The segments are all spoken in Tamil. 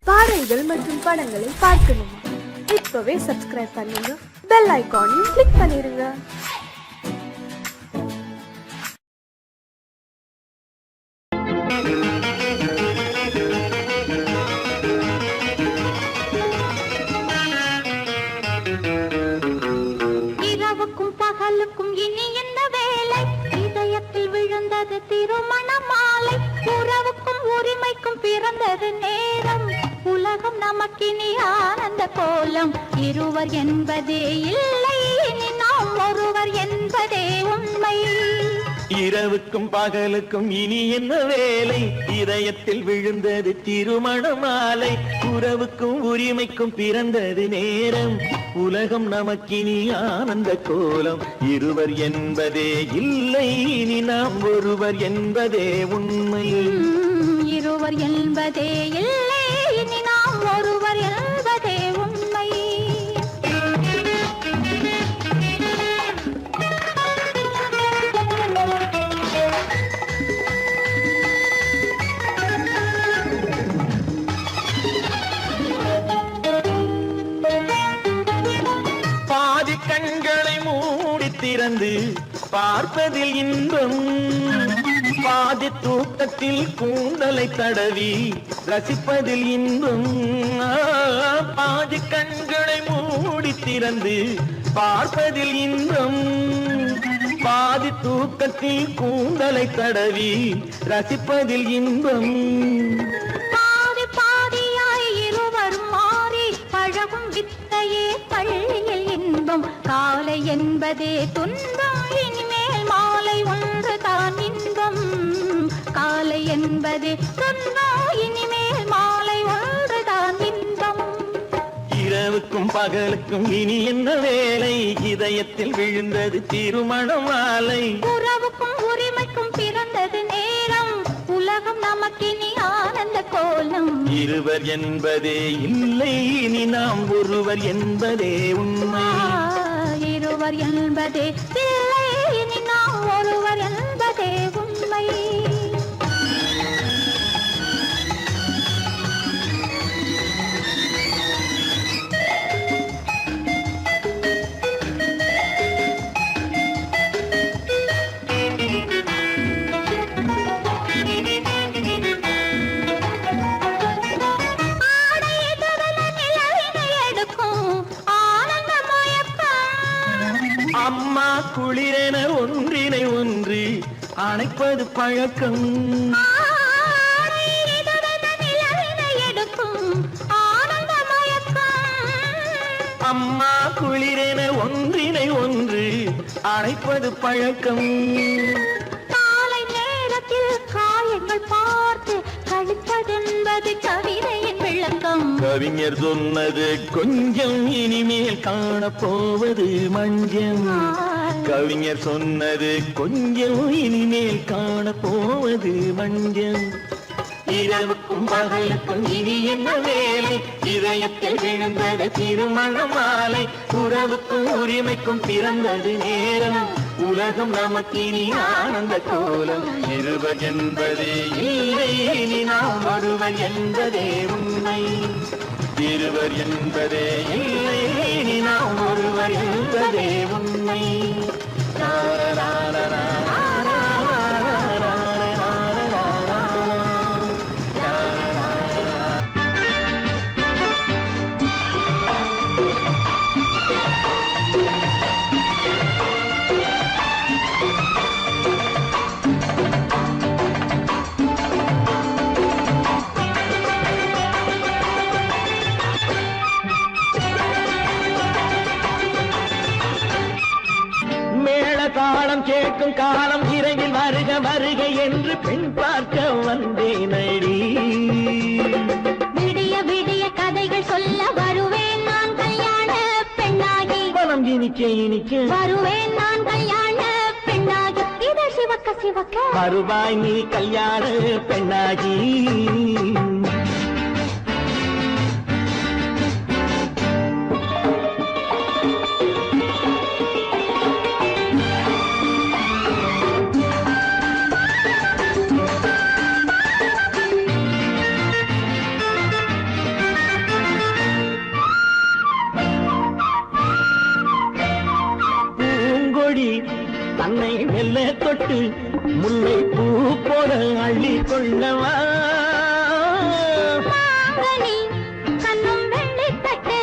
பாடல்கள் மற்றும் படங்களை பார்க்கணுமா? இப்பவே சப்ஸ்கிரைப் பண்ணுங்க, பெல் ஐகானையும் கிளிக் பண்ணிருங்க. இரவுக்கும் பகலுக்கும் இனி என்ன வேலை? இதயத்தில் விழுந்தது திருமண மாலை. உறவுக்கும் உரிமைக்கும் பிறந்தது நேரம். உலகம் நமக்கினி ஆனந்த கோலம். இருவர் என்பதே இல்லை, இனி நாம் ஒருவர் என்பதே உண்மை. இரவுக்கும் பகலுக்கும் இனி என்ன வேலை? இதயத்தில் விழுந்தது திருமண மாலை. உறவுக்கும் உரிமைக்கும் பிறந்தது நேரம். உலகம் நமக்கினி ஆனந்த கோலம். இருவர் என்பதே இல்லை, இனி நாம் ஒருவர் என்பதே உண்மை. இருவர் என்பதே இல்லை, இனி நாம் ஒருவர் என்பதே உண்மை. பாதி கண்களை மூடி திறந்து பார்ப்பதில் இன்பம். பாதி தூக்கத்தில் கூந்தலை தடவி ரசிப்பதில் இன்பம். பாதி கண்களை மூடி திறந்து பார்ப்பதில் இன்பம். பாதி தூக்கத்தில் கூந்தலை தடவி ரசிப்பதில் இன்பம். பாதி பாதியாய் இருவர் மாறி பழகும் வித்தையே பள்ளியில் இன்பம். காலை என்பதே துன்பம், இனிமேல் மாலை ஒன்று தான் இன்பம். காலை என்பதே துன்பம், இனிமேல் மாலை ஒன்று தான் இன்பம். இரவுக்கும் பகலுக்கும் இனி என்ன வேலை? இதயத்தில் விழுந்தது திருமண மாலை. உறவுக்கும் உரிமைக்கும் பிறந்தது நேரம். உலகம் நமக்கினி ஆனந்த கோலம். இருவர் என்பதே இல்லை, இனி நாம் ஒருவர் என்பதே உண்மை. இருவர் என்பதே இல்லை, இனி நாம் ஒருவர் என்பதே உண்மை. அம்மா குளிரென ஒன்றினை ஒன்று அணைப்பது பழக்கம். அம்மா குளிரென ஒன்றினை ஒன்று அணைப்பது பழக்கம். காலை நேரத்தில் காயங்கள் பார்த்து கழிப்பதென்பது கவிதையின் விளக்கம். கவிஞர் சொன்னது கொஞ்சம், இனிமேல் காணப்போவது மஞ்சம். கவிஞர் சொன்னது கொஞ்சம், இனிமேல் காணப்போவது மஞ்சம். இரவுக்கும் பகலுக்கும் இனி என்ன வேலை? இதயத்தில் விழுந்தது திருமண மாலை. உறவுக்கும் உரிமைக்கும் பிறந்தது நேரம். உலகம் நமக்கினி ஆனந்த கோலம். இருவர் என்பதே இல்லை, இனி நாம் ஒருவர் என்பதே உண்மை. இருவர் என்பதே இல்லை, இனி நாம் ஒருவர் என்பதே உண்மை. தாளம் கேட்கும் காலம் இறையில் வருக வருக என்று பெண் பார்க்க வந்தேன் அடி. விடிய விடிய கதைகள் சொல்ல வருவேன் நான் கல்யாண பெண்ணாகி. மனம் இனிக்க இனிக்க வருவேன் நான் கல்யாண பெண்ணாகி. இதை சிவக்க சிவக்க வருவாய் நீ கல்யாண பெண்ணாகி. மெல்ல தொட்டு முல்லை பூ போல அள்ளி கொள்ளவா மாங்கனி கண்ணும் வெள்ளித்தட்டு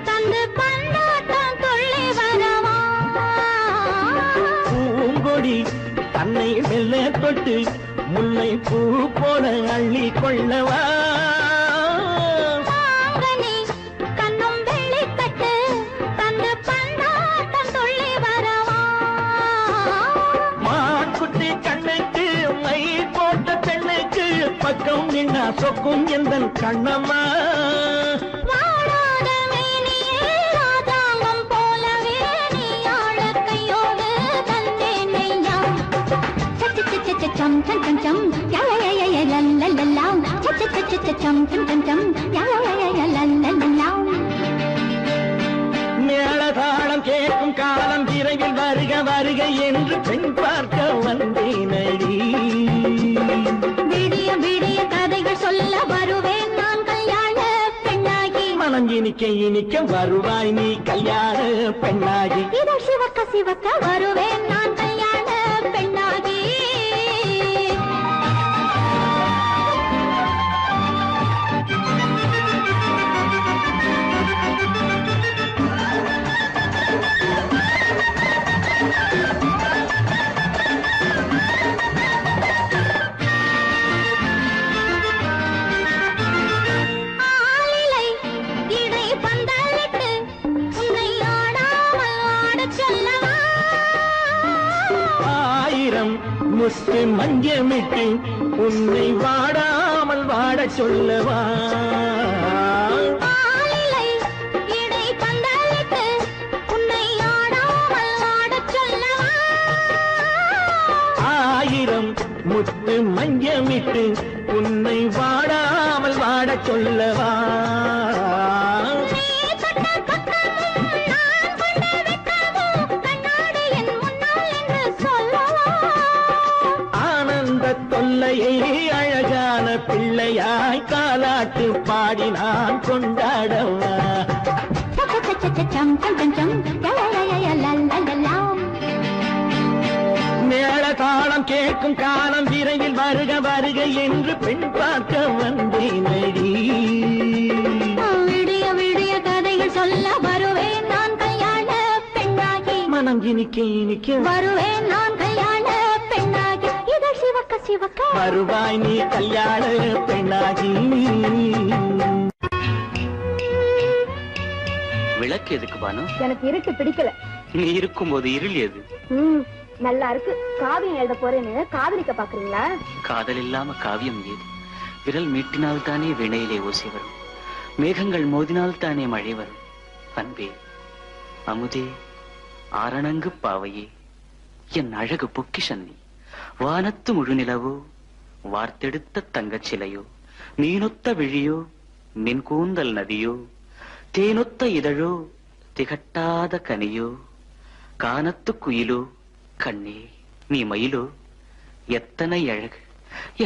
தந்து பந்தாட்டம் துள்ளி வரவா பூங்கொடி தன்னை மெல்ல தொட்டு முல்லை பூ போல அள்ளி கொள்ளவா மாங்கனி கண்ணும் வெள்ளித்தட்டு தந்து பந்தாட்டம் துள்ளி வரவா மாக்குட்டி கண்ணுக்கு மை போட்ட பெண்ணுக்கு பக்கம் நின்னா சொக்கும் எந்தன் கண்ணம்மா வாழாத மேனியே ராதாங்கம் போலவே நீ ஆள கையோடு தந்தேன் நெய்யா சம் சம் சம் சம் யா யா யா யா லல்லல்லா சம் சம் சம் யா யா யா லல்லல்லா மேளதாளம் கேட்கும் காலம் விரைவில் வருக வருக என்று பெண் பார்க்க வந்தேனடி விடிய விடிய கதைகள் சொல்ல வருவேன் நான் கல்யாண பெண்ணாகி மனம் இனிக்க இனிக்க வருவாய் நீ கல்யாண பெண்ணாகி இதழ் சிவக்க சிவக்க வருவேன் நான் கல்யாண பெண்ணாகி ஆலிலை இடை பந்தலிட்டு உன்னை ஆடாமல் ஆடச் சொல்லவா ஆயிரம் முத்து மஞ்சமிட்டு உன்னை வாடாமல் வாடச் சொல்லவா ஆலிலை இடை பந்தலிட்டு உன்னை ஆடாமல் ஆடச் சொல்லவா ஆயிரம் முத்து மஞ்சமிட்டு உன்னை வாடாமல் வாடச் சொல்லவா நீ தொட்ட பக்கமும் நான் கொண்ட வெட்கமும் கண்ணாடி என் முன்னால் என்று சொல்லவா ஆனந்த தொல்லையை அழகான பிள்ளையாய் காலாட்டு பாடி நான் கொண்டாடவா சம் சம் சம் சம் யா யா யா யா லல்லல்லா மேளதாளம் கேட்கும் காலம் விரைவில் வருக வருக என்று பெண் பார்க்க வந்தேனடி விடிய விடிய கதைகள் சொல்ல வருவேன் நான் கல்யாண பெண்ணாகி மனம் இனிக்க இனிக்க வருவேன் நான் கல்யாண பெண்ணாகி இதழ் சிவக்க சிவக்க வருவாய் நீ கல்யாண பெண்ணாகி விளக்கு எதுக்கு பானு? எனக்கு இருட்டு பிடிக்கல. நீ இருக்கும்போது இருள் எது? நல்லா இருக்கு. காவியம் எழுத போறேன்னு காதலிக்க பாக்குறீங்களா? காதல் இல்லாம காவியம் ஏது? விரல் மீட்டினால் தானே வினையிலே ஓசை வரும், மேகங்கள் மோதினால் தானே மழை வரும். அன்பே, அமுதே, ஆரணங்கு பாவையே, என் அழகு பொக்கிஷன்னி, வானத்து முழுநிலவோ, வார்த்தெடுத்த தங்கச் சிலையோ, நீனொத்த விழியோ, நின் கூந்தல் நதியோ, தேனொத்த இதழோ, திகட்டாத கனியோ, கானத்து குயிலோ, கண்ணே நீ மயிலோ, எத்தனை அழகு,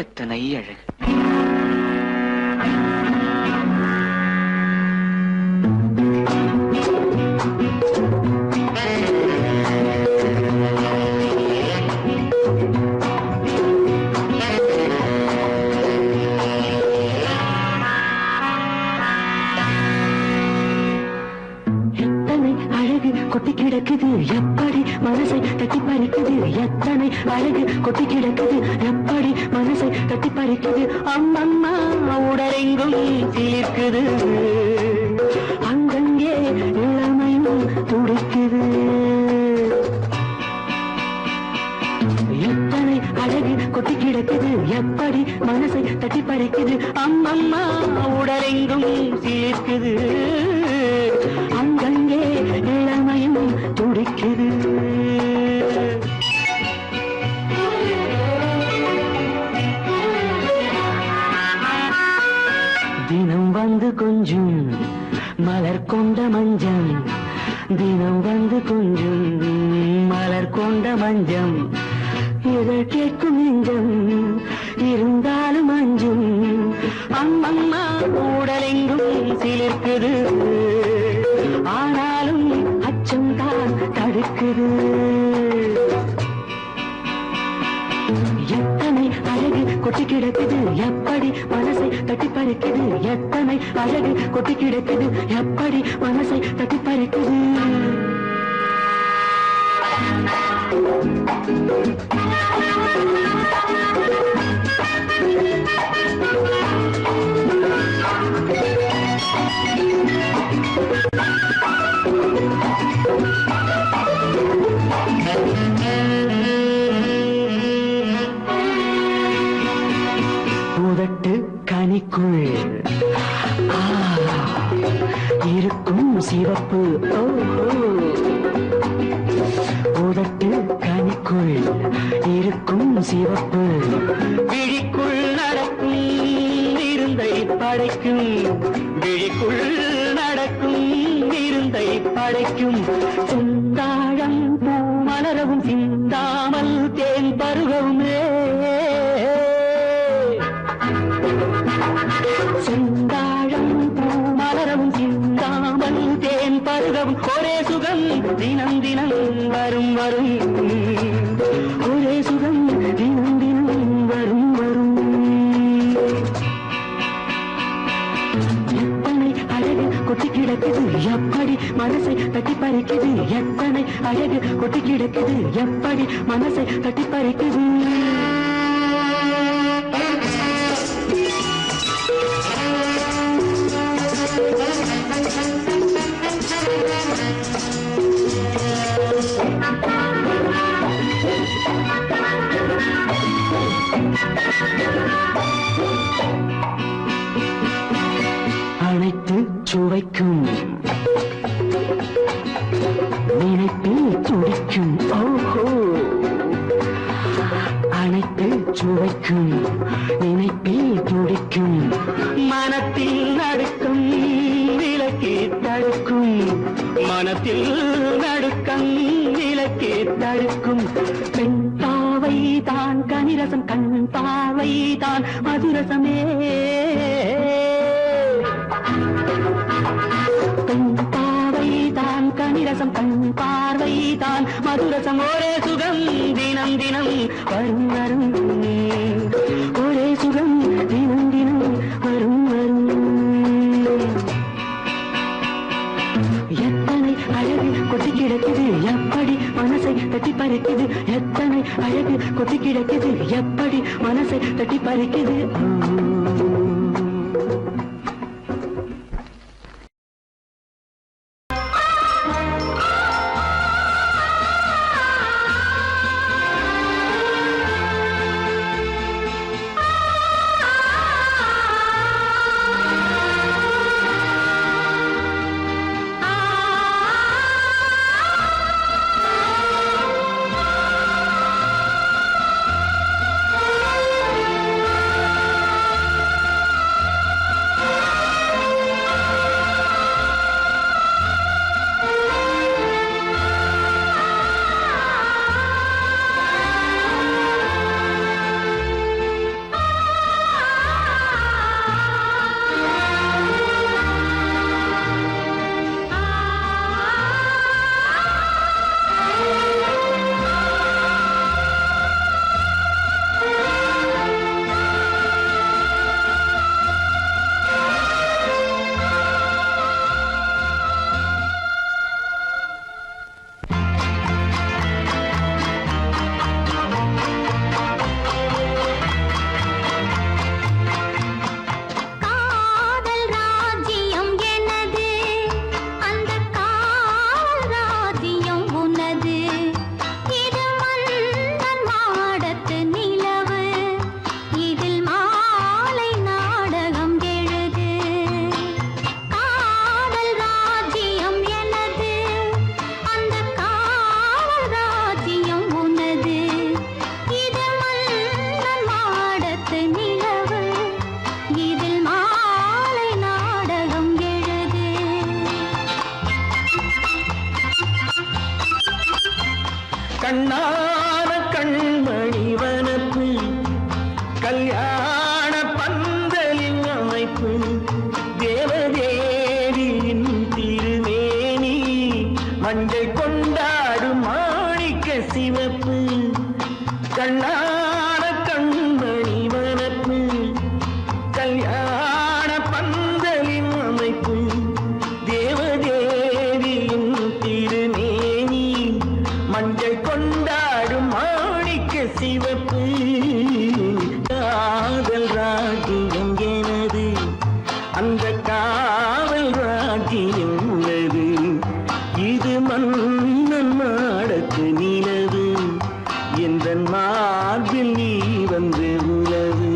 எத்தனை அழகு. கொட்டி கிடக்குது எப்படி மனசை தட்டி பறிக்குது, எத்தனை அழகு கொட்டி கிடக்குது எப்படி மனசை தட்டி பறிக்குது. அம்மம்மா உடலெங்கும் தீர்க்குது, அங்கங்கே இளமையும் துடிக்குது. எத்தனை அழகு கொட்டி கிடக்குது எப்படி மனசை தட்டி பறிக்குது. அம்மம்மா உடலெங்கும் தீர்க்குது, அங்கங்கே இளமையும் துடிக்குது. தினம் வந்து கொஞ்சம் மலர் கொண்ட மஞ்சம், தினம் வந்து கொஞ்சம் மலர் கொண்ட மஞ்சம், இதழ் கேட்கும் நெஞ்சம் இருந்தாலும் அஞ்சும். அம்மம்மா உடலெங்கும் சிலிர்க்குது, ஆனாலும் அச்சம் தான் தடுக்குது. கொட்டி கிடக்குது எப்படி மனசை தட்டி பறிக்குது எத்தனை அழகு கொட்டி கிடக்குது எப்படி மனசை தட்டி பறிக்குது உதட்டு கனிக்குள் இருக்கும் சிவப்பு உதட்டு கனிக்குள் இருக்கும் சிவப்பு விழிக்குள் நடக்கும் இருந்தை படைக்கும் விழிக்குள் நடக்கும் இருந்தை படைக்கும் செந்தாழம் பூ மலரவும் சிந்தாமல் தேன் பருகவுமே செந்தாழம் பூ மலரவும் சிந்தாமல் தேன் பருகவும் ஒரே சுகம் தினம் தினம் வரும் வரும் ஒரே சுகம் தினம் தினம் வரும் வரும் எத்தனை அழகு கொட்டி கிடக்குது எப்படி மனசை தட்டி பறிக்குது எத்தனை அழகு கொட்டி கிடக்குது எப்படி மனசை தட்டி பறிக்குது அனைத்து சுவைக்கும் நினைப்பில் துடிக்கும் ஓஹோ அனைத்து சுவைக்கும் நினைப்பில் துடிக்கும் மனத்தில் நடுக்கும் விலக்கி தடுக்கும் மனத்தில் நடுக்கம் விலக்கி தடுக்கும் பெண் பாவை தான் கனிரசம் கண் பாவை தான் மதுரசமே பெண் பாவை தான் கனிரசம் கண் பார்வை தான் மதுரசம் ஒரே சுகம் தினம் தினம் வரும் வரும் ஒரே சுகம் தினம் தினம் வரும் வரும் எத்தனை அழகு கொட்டி கிடக்குது எப்படி மனசை தட்டி பறிக்குது எத்தனை அழகு கொட்டி கிடக்குது எப்படி மனசை தட்டி பறிக்குது கண்ணான கண்மணி வனப்பு கல்யாண பந்தலின் அமைப்பு தேவதேவியின் திருமேனி மஞ்சள் கொண்டாடும் மாணிக்க சிவப்பு கண்ணான கண்மணி வனப்பு காவல் ராஜ்யம் உள்ளது. இது மன்னன் மாடத்து நிலவு, எந்த மார்பில் நீ வந்து உலவு.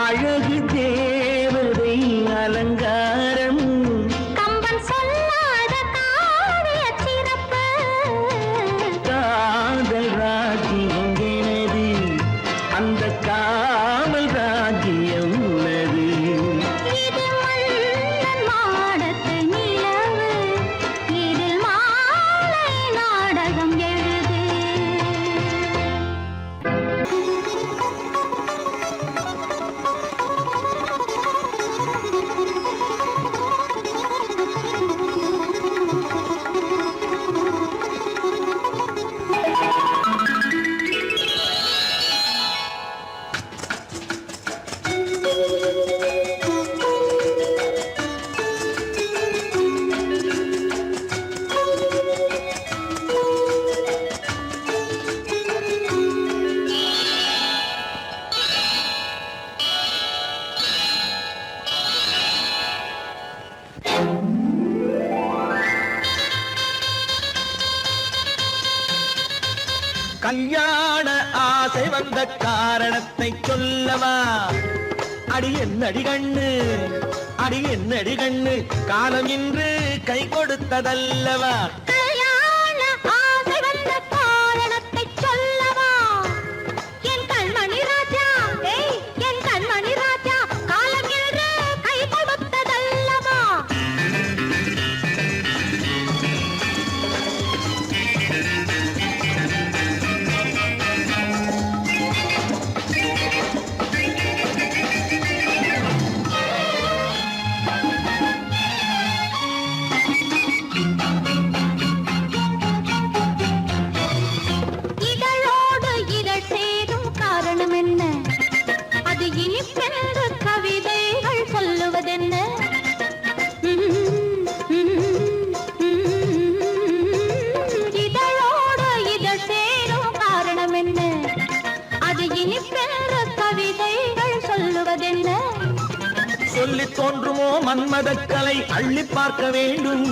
அழகு தேவதை அலங்காரம், கம்பன் சொல்லாத காவிய சிறப்பு. காதல் ராஜ்யம் எனது, அந்த காவல் ராஜ்யம் உள்ளது. இது மன்னன் மாடத்து நிலவு, இதில் மாலை நாடகம் எழுது. கல்யாண ஆசை வந்த காரணத்தை சொல்லவா? அடி என்னடி கண்ணு, அடி என்னடி கண்ணு, காலம் இன்று கை கொடுத்ததல்லவா? கல்யாண ஆசை வந்த காரணத்தை சொல்லவா? என் கண்மணி ராஜா, என் கண்மணி ராஜா, காலம் என்று கை கொடுத்ததல்லவா? இதழோடு இதழ் சேரும் காரணம் என்ன? அது இனிப்பென்று கவிதைகள் சொல்லுவதென்ன? இதழோடு இதழ் சேரும் காரணம் என்ன? அது இனிப்பென்று கவிதைகள் சொல்லுவதென்ன? சொல்லி தோன்றுமோ மன்மதக்கலை அள்ளி பார்க்க வேண்டும்,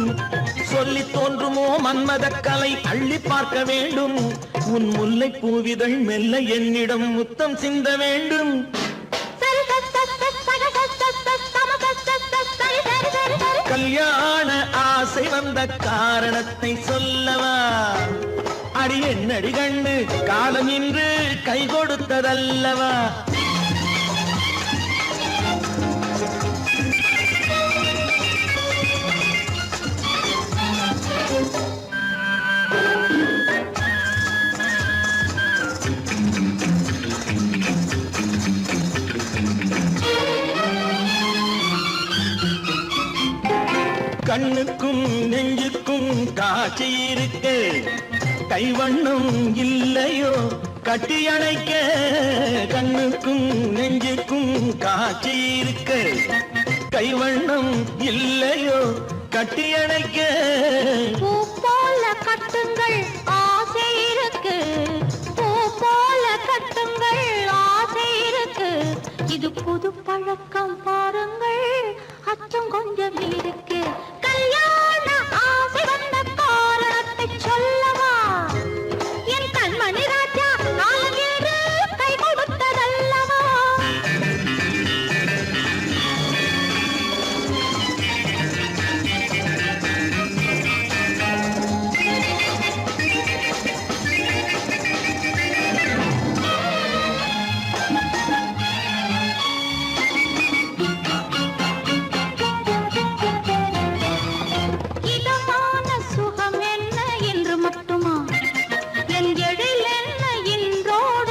சொல்லி தோன்றுமோ மன்மதக்கலை அள்ளி பார்க்க வேண்டும். உன் முல்லை பூவிதழ் மெல்ல என்னிடம் முத்தம் சிந்த வேண்டும். கல்யாண ஆசை வந்த காரணத்தை சொல்லவா? அடி என்னடி கண்டு காலம் இன்று கை கொடுத்ததல்லவா? கண்ணுக்கும் நெஞ்சுக்கும் காட்சி இருக்கு, கைவண்ணம் இல்லையோ கட்டி அணைக்க? கண்ணுக்கும் நெஞ்சுக்கும் காட்சி இருக்கு, கைவண்ணம் இல்லையோ கட்டி அணைக்க? பூ போல கட்டுங்கள் ஆசை இருக்கு, பூ போல கட்டுங்கள் ஆசை இருக்கு. இது புது பழக்கம் பாருங்கள், அச்சம் கொஞ்சம் இருக்கு. கல்யாண ஆசை வந்த காரணத்தை சொல்லவா? என் கண்மணி ராஜா நாளேறு கை கொடுத்ததல்லவா? இதமான சுகம் என்ன என்று மட்டுமா? என் எழில் என்ன என்றோடு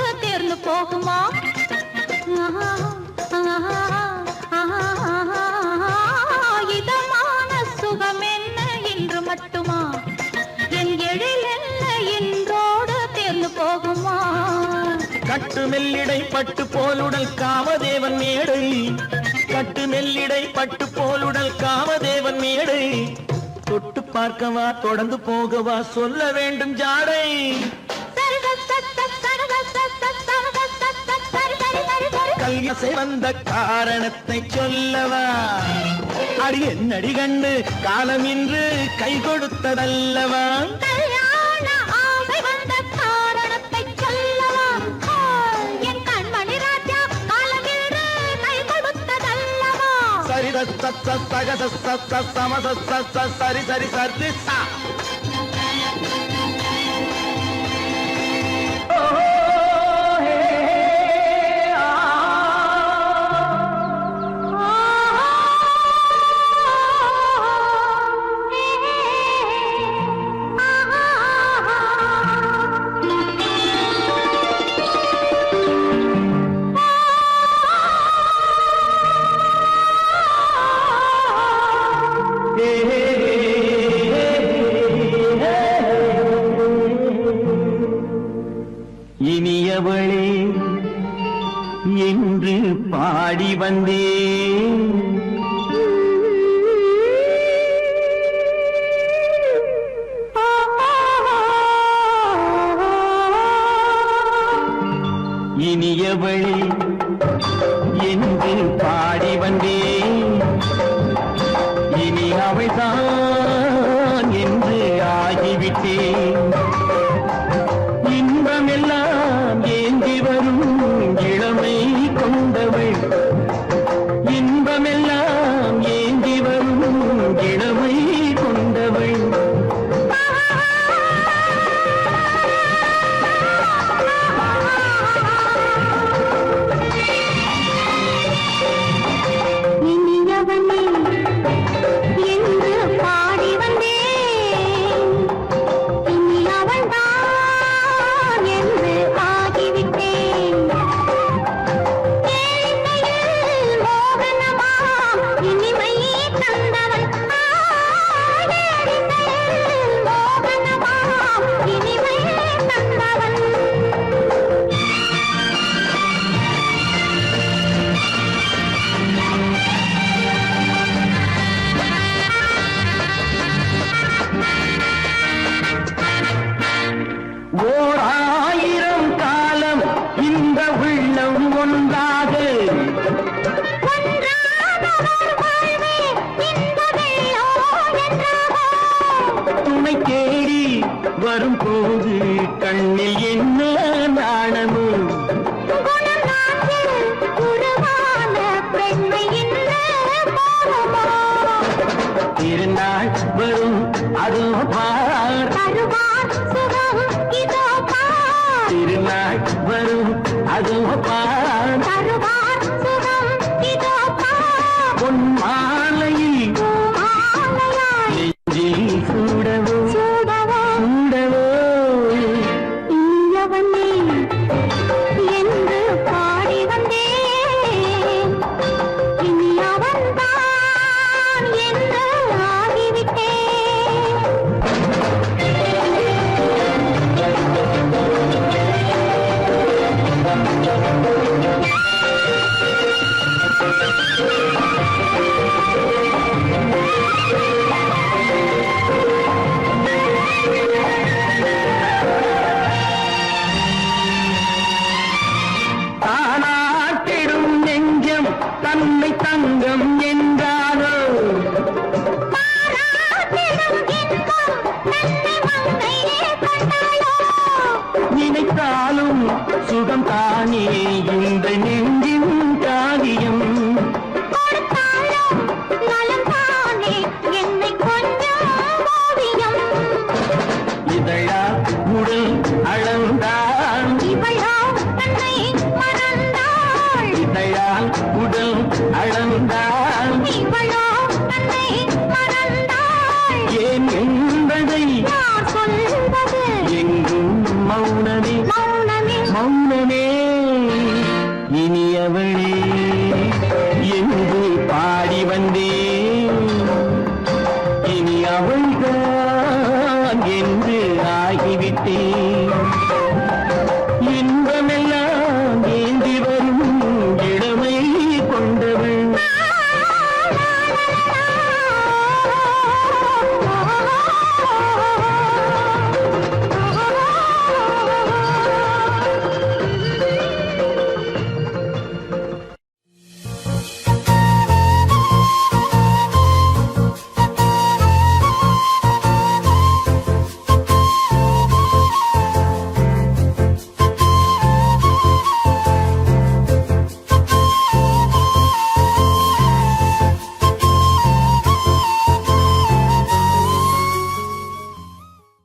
தேர்ந்து போகுமா? கட்டு மெல்லிடை பட்டு போலுடல் காமதேவன் மேடை, கட்டு மெல்லிடை பட்டு போலுடல் காமதேவன் மேடை. தொட்டு பார்க்கவா தொடர்ந்து போகவா சொல்ல வேண்டும் ஜாடை? கல்யாணம் வந்த காரணத்தை சொல்லவா? அடி என்னடி கண்டு காலம் இன்று கை கொடுத்ததல்லவா? கல்யாண ஆசை வந்த காரணத்தை சொல்லவா? என் கண்மணி ராஜா காலமேறு கை கொடுத்ததல்லவா? சரி சக சம சரி சரி சரி சா. இனியவளே என்று பாடி வந்தேன், இனியவளே என்று பாடி வந்தேன். இனி அவள்தான் என்று ஆகிவிட்டேன். இன்பமெல்லாம் ஏந்தி வரும் இளமை கொண்டவள், திருநாள் வரும் அதோ பார் தருவார் சுகம் இதோ பார் திருநாள் வரும் அதோ பார் தருவார் சுகம் இதோ பார் பொன்மா